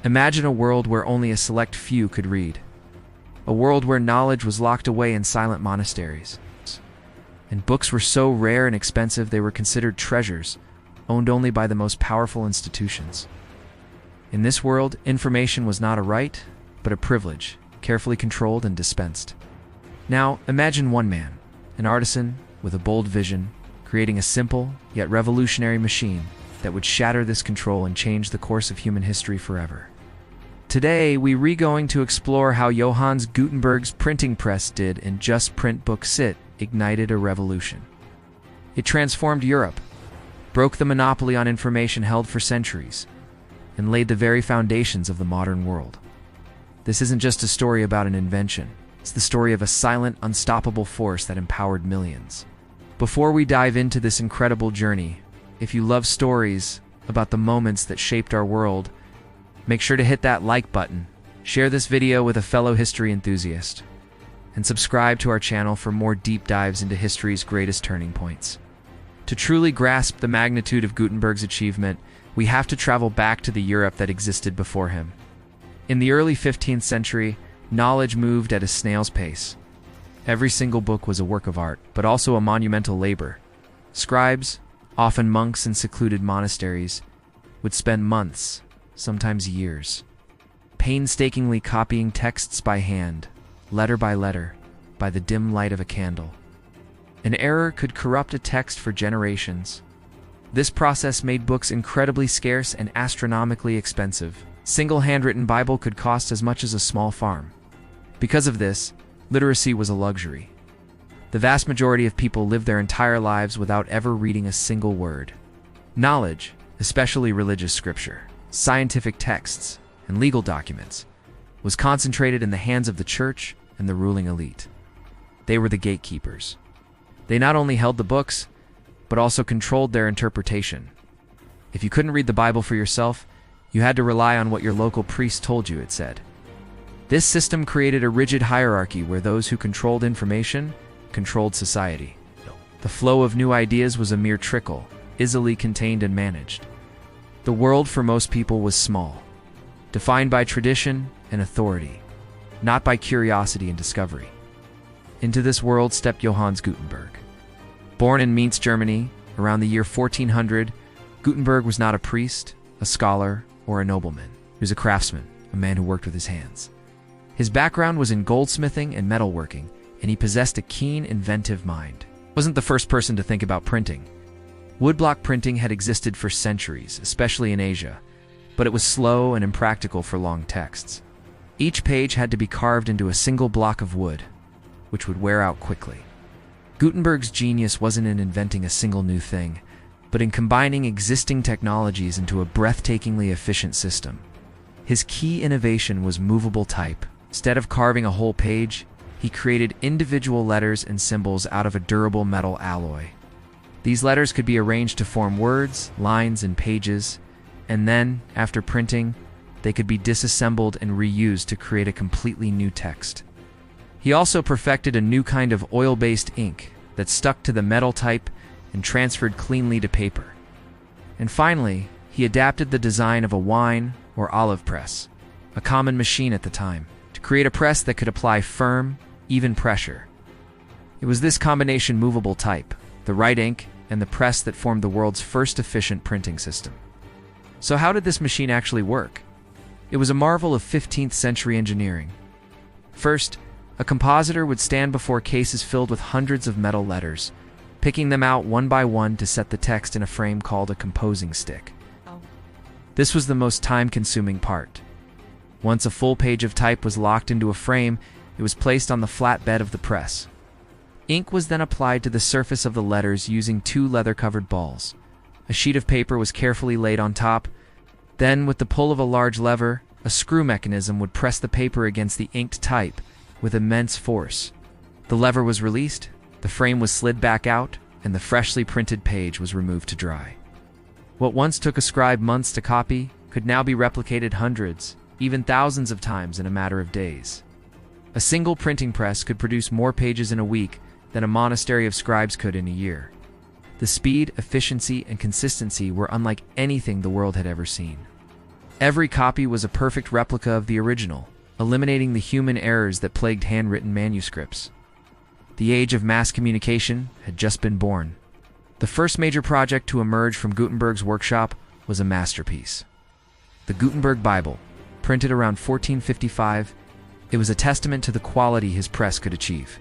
Imagine a world where only a select few could read. A world where knowledge was locked away in silent monasteries. And books were so rare and expensive they were considered treasures, owned only by the most powerful institutions. In this world, information was not a right, but a privilege, carefully controlled and dispensed. Now, imagine one man, an artisan with a bold vision, creating a simple, yet revolutionary machine that would shatter this control and change the course of human history forever. Today, we're going to explore how Johannes Gutenberg's printing press did and just print books ignited a revolution. It transformed Europe, broke the monopoly on information held for centuries, and laid the very foundations of the modern world. This isn't just a story about an invention. It's the story of a silent, unstoppable force that empowered millions. Before we dive into this incredible journey, if you love stories about the moments that shaped our world, make sure to hit that like button, share this video with a fellow history enthusiast, and subscribe to our channel for more deep dives into history's greatest turning points. To truly grasp the magnitude of Gutenberg's achievement, we have to travel back to the Europe that existed before him. In the early 15th century, knowledge moved at a snail's pace. Every single book was a work of art, but also a monumental labor. Scribes, often monks in secluded monasteries, would spend months, sometimes years, painstakingly copying texts by hand, letter by letter, by the dim light of a candle. An error could corrupt a text for generations. This process made books incredibly scarce and astronomically expensive. Single handwritten Bible could cost as much as a small farm. Because of this, literacy was a luxury. The vast majority of people lived their entire lives without ever reading a single word. Knowledge, especially religious scripture, scientific texts, and legal documents, was concentrated in the hands of the church and the ruling elite. They were the gatekeepers. They not only held the books, but also controlled their interpretation. If you couldn't read the Bible for yourself, you had to rely on what your local priest told you it said. This system created a rigid hierarchy where those who controlled information controlled society. The flow of new ideas was a mere trickle, easily contained and managed. The world for most people was small, defined by tradition and authority, not by curiosity and discovery. Into this world stepped Johannes Gutenberg. Born in Mainz, Germany, around the year 1400, Gutenberg was not a priest, a scholar, or a nobleman. He was a craftsman, a man who worked with his hands. His background was in goldsmithing and metalworking, and he possessed a keen, inventive mind. He wasn't the first person to think about printing. Woodblock printing had existed for centuries, especially in Asia, but it was slow and impractical for long texts. Each page had to be carved into a single block of wood, which would wear out quickly. Gutenberg's genius wasn't in inventing a single new thing, but in combining existing technologies into a breathtakingly efficient system. His key innovation was movable type. Instead of carving a whole page, he created individual letters and symbols out of a durable metal alloy. These letters could be arranged to form words, lines, and pages, and then, after printing, they could be disassembled and reused to create a completely new text. He also perfected a new kind of oil-based ink that stuck to the metal type and transferred cleanly to paper. And finally, he adapted the design of a wine or olive press, a common machine at the time, to create a press that could apply firm, even pressure. It was this combination movable type, the right ink, and the press that formed the world's first efficient printing system. So how did this machine actually work? It was a marvel of 15th century engineering. First, a compositor would stand before cases filled with hundreds of metal letters, picking them out one by one to set the text in a frame called a composing stick. This was the most time-consuming part. Once a full page of type was locked into a frame, it was placed on the flat bed of the press. Ink was then applied to the surface of the letters using two leather-covered balls. A sheet of paper was carefully laid on top. Then, with the pull of a large lever, a screw mechanism would press the paper against the inked type with immense force. The lever was released, the frame was slid back out, and the freshly printed page was removed to dry. What once took a scribe months to copy could now be replicated hundreds, even thousands of times in a matter of days. A single printing press could produce more pages in a week than a monastery of scribes could in a year. The speed, efficiency, and consistency were unlike anything the world had ever seen. Every copy was a perfect replica of the original, eliminating the human errors that plagued handwritten manuscripts. The age of mass communication had just been born. The first major project to emerge from Gutenberg's workshop was a masterpiece. The Gutenberg Bible, printed around 1455, it was a testament to the quality his press could achieve.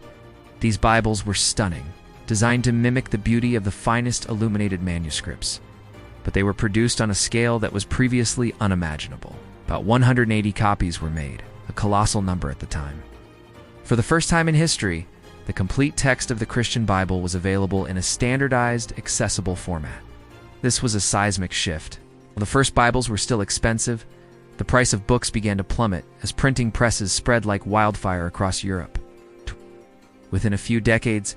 These Bibles were stunning, designed to mimic the beauty of the finest illuminated manuscripts. But they were produced on a scale that was previously unimaginable. About 180 copies were made, a colossal number at the time. For the first time in history, the complete text of the Christian Bible was available in a standardized, accessible format. This was a seismic shift. While the first Bibles were still expensive, the price of books began to plummet as printing presses spread like wildfire across Europe. Within a few decades,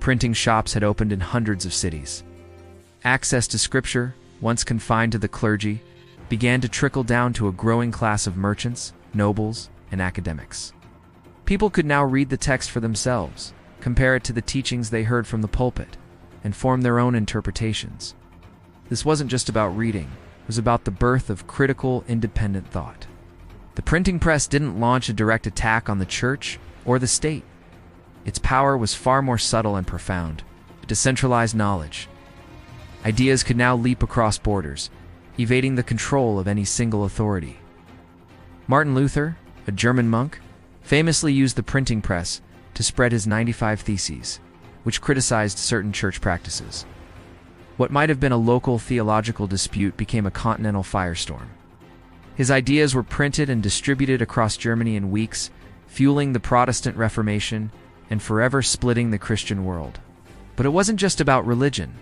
printing shops had opened in hundreds of cities. Access to scripture, once confined to the clergy, began to trickle down to a growing class of merchants, nobles, and academics. People could now read the text for themselves, compare it to the teachings they heard from the pulpit, and form their own interpretations. This wasn't just about reading, it was about the birth of critical, independent thought. The printing press didn't launch a direct attack on the church or the state. Its power was far more subtle and profound. It decentralized knowledge. Ideas could now leap across borders, evading the control of any single authority. Martin Luther, a German monk, famously used the printing press to spread his 95 Theses, which criticized certain church practices. What might have been a local theological dispute became a continental firestorm. His ideas were printed and distributed across Germany in weeks, fueling the Protestant Reformation and forever splitting the Christian world. But it wasn't just about religion.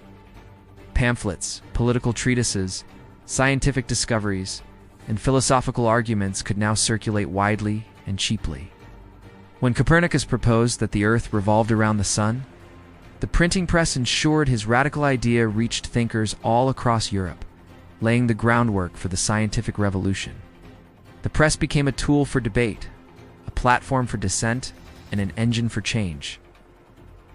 Pamphlets, political treatises, scientific discoveries, and philosophical arguments could now circulate widely and cheaply. When Copernicus proposed that the Earth revolved around the sun, the printing press ensured his radical idea reached thinkers all across Europe, laying the groundwork for the scientific revolution. The press became a tool for debate, a platform for dissent, and an engine for change.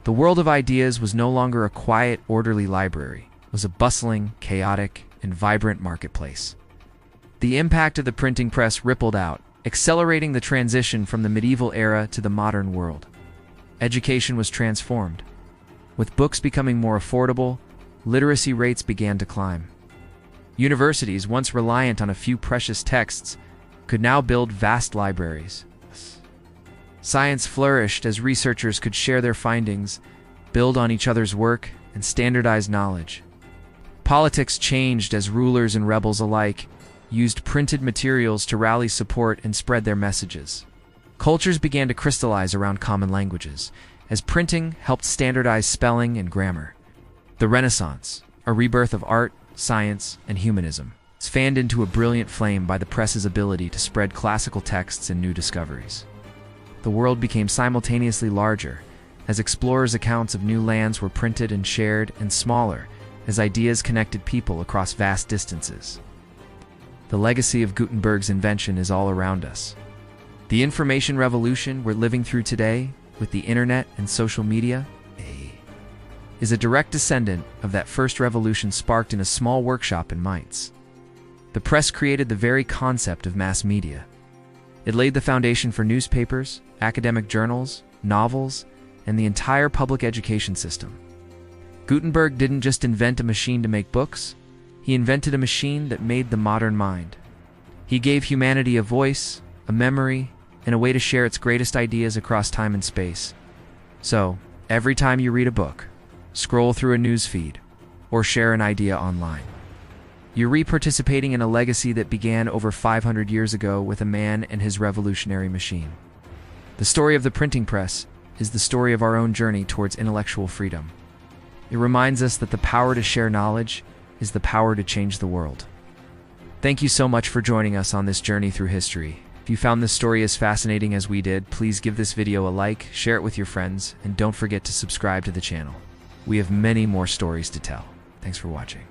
The world of ideas was no longer a quiet, orderly library. It was a bustling, chaotic, and vibrant marketplace. The impact of the printing press rippled out, accelerating the transition from the medieval era to the modern world. Education was transformed. With books becoming more affordable, literacy rates began to climb. Universities, once reliant on a few precious texts, could now build vast libraries. Science flourished as researchers could share their findings, build on each other's work, and standardize knowledge. Politics changed as rulers and rebels alike used printed materials to rally support and spread their messages. Cultures began to crystallize around common languages, as printing helped standardize spelling and grammar. The Renaissance, a rebirth of art, science, and humanism, was fanned into a brilliant flame by the press's ability to spread classical texts and new discoveries. The world became simultaneously larger, as explorers' accounts of new lands were printed and shared, and smaller, as ideas connected people across vast distances. The legacy of Gutenberg's invention is all around us. The information revolution we're living through today, with the internet and social media, is a direct descendant of that first revolution sparked in a small workshop in Mainz. The press created the very concept of mass media. It laid the foundation for newspapers, academic journals, novels, and the entire public education system. Gutenberg didn't just invent a machine to make books, he invented a machine that made the modern mind. He gave humanity a voice, a memory, and a way to share its greatest ideas across time and space. So, every time you read a book, scroll through a news feed, or share an idea online, you're re-participating in a legacy that began over 500 years ago with a man and his revolutionary machine. The story of the printing press is the story of our own journey towards intellectual freedom. It reminds us that the power to share knowledge is the power to change the world. Thank you so much for joining us on this journey through history. If you found this story as fascinating as we did, please give this video a like, share it with your friends, and don't forget to subscribe to the channel. We have many more stories to tell. Thanks for watching.